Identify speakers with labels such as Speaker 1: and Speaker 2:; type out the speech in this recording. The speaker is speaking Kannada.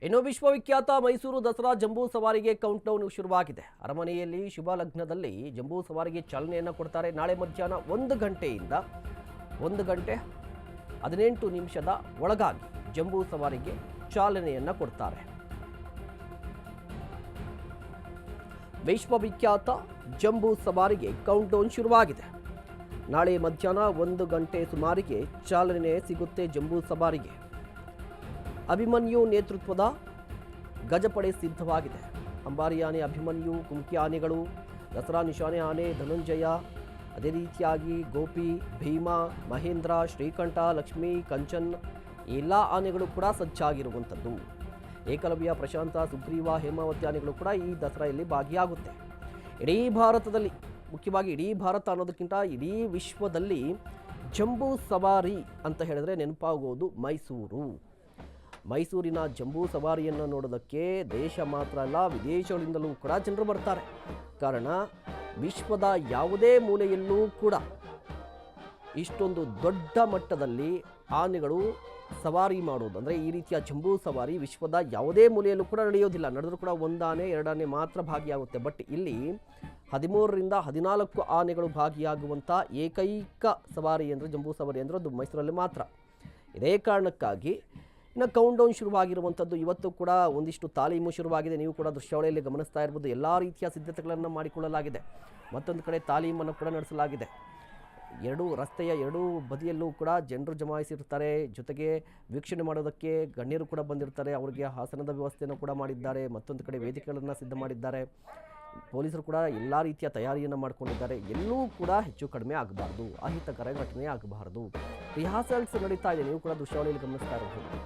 Speaker 1: ಇನ್ನು ವಿಶ್ವವಿಖ್ಯಾತ ಮೈಸೂರು ದಸರಾ ಜಂಬೂ ಸವಾರಿಗೆ ಕೌಂಟ್ಡೌನ್ ಶುರುವಾಗಿದೆ. ಅರಮನೆಯಲ್ಲಿ ಶುಭ ಲಗ್ನದಲ್ಲಿ ಜಂಬೂ ಸವಾರಿಗೆ ಚಾಲನೆಯನ್ನು ಕೊಡ್ತಾರೆ. ನಾಳೆ ಮಧ್ಯಾಹ್ನ 1 ಗಂಟೆಯಿಂದ 1 ಗಂಟೆ 18 ನಿಮಿಷದ ಒಳಗಾಗಿ ಜಂಬೂ ಸವಾರಿಗೆ ಚಾಲನೆಯನ್ನು ಕೊಡ್ತಾರೆ. ವಿಶ್ವವಿಖ್ಯಾತ ಜಂಬೂ ಸವಾರಿಗೆ ಕೌಂಟ್ಡೌನ್ ಶುರುವಾಗಿದೆ. ನಾಳೆ ಮಧ್ಯಾಹ್ನ 1 ಗಂಟೆ ಸುಮಾರಿಗೆ ಚಾಲನೆ ಸಿಗುತ್ತೆ ಜಂಬೂ ಸವಾರಿಗೆ. ಅಭಿಮನ್ಯು ನೇತೃತ್ವದ ಗಜಪಡೆ ಸಿದ್ಧವಾಗಿದೆ. ಅಂಬಾರಿ ಆನೆ ಅಭಿಮನ್ಯು, ಕುಮ್ಕಿ ಆನೆಗಳು, ದಸರಾ ನಿಶಾನೆ ಆನೆ ಧನುಂಜಯ, ಅದೇ ರೀತಿಯಾಗಿ ಗೋಪಿ, ಭೀಮಾ, ಮಹೇಂದ್ರ, ಶ್ರೀಕಂಠ, ಲಕ್ಷ್ಮೀ, ಕಂಚನ್ ಎಲ್ಲ ಆನೆಗಳು ಕೂಡ ಸಜ್ಜಾಗಿರುವಂಥದ್ದು. ಏಕಲವ್ಯ, ಪ್ರಶಾಂತ, ಸುಗ್ರೀವ, ಹೇಮಾವತಿ ಆನೆಗಳು ಕೂಡ ಈ ದಸರೆಯಲ್ಲಿ ಭಾಗಿಯಾಗುತ್ತೆ. ಇಡೀ ಭಾರತದಲ್ಲಿ, ಮುಖ್ಯವಾಗಿ ಇಡೀ ಭಾರತ ಅನ್ನೋದಕ್ಕಿಂತ ಇಡೀ ವಿಶ್ವದಲ್ಲಿ ಜಂಬೂ ಸವಾರಿ ಅಂತ ಹೇಳಿದ್ರೆ ನೆನಪಾಗೋದು ಮೈಸೂರು. ಮೈಸೂರಿನ ಜಂಬೂ ಸವಾರಿಯನ್ನು ನೋಡೋದಕ್ಕೆ ದೇಶ ಮಾತ್ರ ಅಲ್ಲ, ವಿದೇಶಗಳಿಂದಲೂ ಕೂಡ ಜನರು ಬರ್ತಾರೆ. ಕಾರಣ ವಿಶ್ವದ ಯಾವುದೇ ಮೂಲೆಯಲ್ಲೂ ಕೂಡ ಇಷ್ಟೊಂದು ದೊಡ್ಡ ಮಟ್ಟದಲ್ಲಿ ಆನೆಗಳು ಸವಾರಿ ಮಾಡೋದು, ಅಂದರೆ ಈ ರೀತಿಯ ಜಂಬೂ ಸವಾರಿ ವಿಶ್ವದ ಯಾವುದೇ ಮೂಲೆಯಲ್ಲೂ ಕೂಡ ನಡೆಯೋದಿಲ್ಲ. ನಡೆದರೂ ಕೂಡ 1 ಆನೆ 2 ಆನೆ ಮಾತ್ರ ಭಾಗಿಯಾಗುತ್ತೆ. ಬಟ್ ಇಲ್ಲಿ 13ರಿಂದ 14 ಆನೆಗಳು ಭಾಗಿಯಾಗುವಂಥ ಏಕೈಕ ಸವಾರಿ ಅಂದರೆ ಜಂಬೂ ಸವಾರಿ ಅಂದರೆ ಅದು ಮೈಸೂರಲ್ಲಿ ಮಾತ್ರ. ಇದೇ ಕಾರಣಕ್ಕಾಗಿ ಇನ್ನು ಕೌಂಟ್ಡೌನ್ ಶುರುವಾಗಿರುವಂಥದ್ದು. ಇವತ್ತು ಕೂಡ ಒಂದಿಷ್ಟು ತಾಲೀಮು ಶುರುವಾಗಿದೆ. ನೀವು ಕೂಡ ದೃಶ್ಯಾವಳಿಯಲ್ಲಿ ಗಮನಿಸ್ತಾ ಇರ್ಬೋದು. ಎಲ್ಲ ರೀತಿಯ ಸಿದ್ಧತೆಗಳನ್ನು ಮಾಡಿಕೊಳ್ಳಲಾಗಿದೆ. ಮತ್ತೊಂದು ಕಡೆ ತಾಲೀಮನ್ನು ಕೂಡ ನಡೆಸಲಾಗಿದೆ. ರಸ್ತೆಯ ಎರಡೂ ಬದಿಯಲ್ಲೂ ಕೂಡ ಜನರು ಜಮಾಯಿಸಿರ್ತಾರೆ. ಜೊತೆಗೆ ವೀಕ್ಷಣೆ ಮಾಡೋದಕ್ಕೆ ಗಣ್ಯರು ಕೂಡ ಬಂದಿರ್ತಾರೆ. ಅವರಿಗೆ ಆಸನದ ವ್ಯವಸ್ಥೆಯನ್ನು ಕೂಡ ಮಾಡಿದ್ದಾರೆ. ಮತ್ತೊಂದು ಕಡೆ ವೇದಿಕೆಗಳನ್ನು ಸಿದ್ಧ ಮಾಡಿದ್ದಾರೆ. ಪೊಲೀಸರು ಕೂಡ ಎಲ್ಲ ರೀತಿಯ ತಯಾರಿಯನ್ನು ಮಾಡಿಕೊಂಡಿದ್ದಾರೆ. ಎಲ್ಲೂ ಕೂಡ ಹೆಚ್ಚು ಕಡಿಮೆ ಆಗಬಾರ್ದು, ಅಹಿತಕರ ಘಟನೆ ಆಗಬಾರ್ದು. ರಿಹಾರ್ಸಲ್ಸ್ ನಡೀತಾ ಇದೆ. ನೀವು ಕೂಡ ದೃಶ್ಯಾವಳಿಯಲ್ಲಿ ಗಮನಿಸ್ತಾ ಇರಬಹುದು.